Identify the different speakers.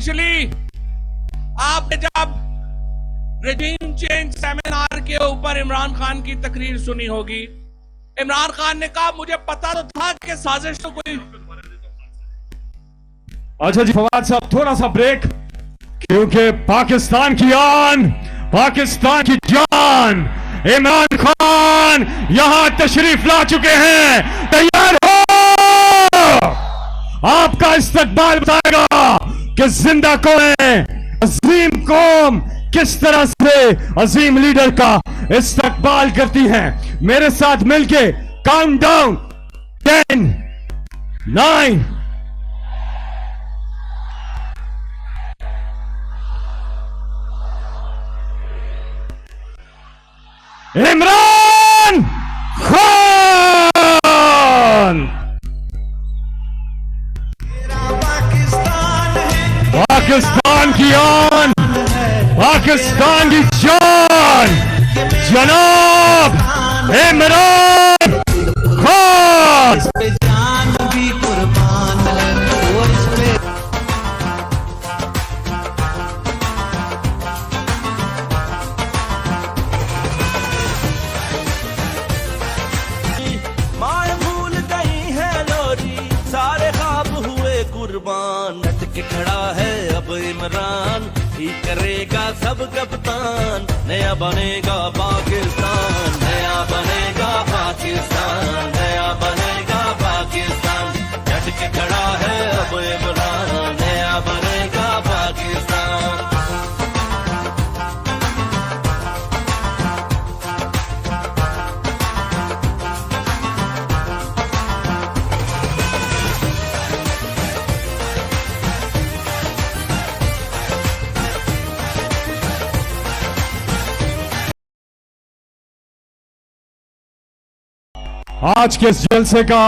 Speaker 1: Initially आपने जब regime change seminar के ऊपर इमरान खान की तकरीर सुनी होगी, इमरान खान ने कहा मुझे पता तो था कि साजिश तो कोई।
Speaker 2: अच्छा जी फवाद साहब, थोड़ा सा ब्रेक, क्योंकि पाकिस्तान की आन, पाकिस्तान की जान इमरान खान यहां तशरीफ ला चुके हैं। तैयार हो, आपका इस्तकबाल बताएगा कि जिंदा कौन है, अजीम कौम किस तरह से अजीम लीडर का इस्तकबाल करती है। मेरे साथ मिलके काउंट डाउन 10, 9, इमरान खान। पाकिस्तान की आन, पाकिस्तान की जान, जनाब इमरान खान।
Speaker 3: डट के खड़ा है अब इमरान, ही करेगा सब कप्तान। नया बनेगा पाकिस्तान, नया बनेगा पाकिस्तान, नया बनेगा पाकिस्तान। डट के खड़ा है अब इमरान, नया बनेगा पाकिस्तान।
Speaker 2: आज के इस जलसे का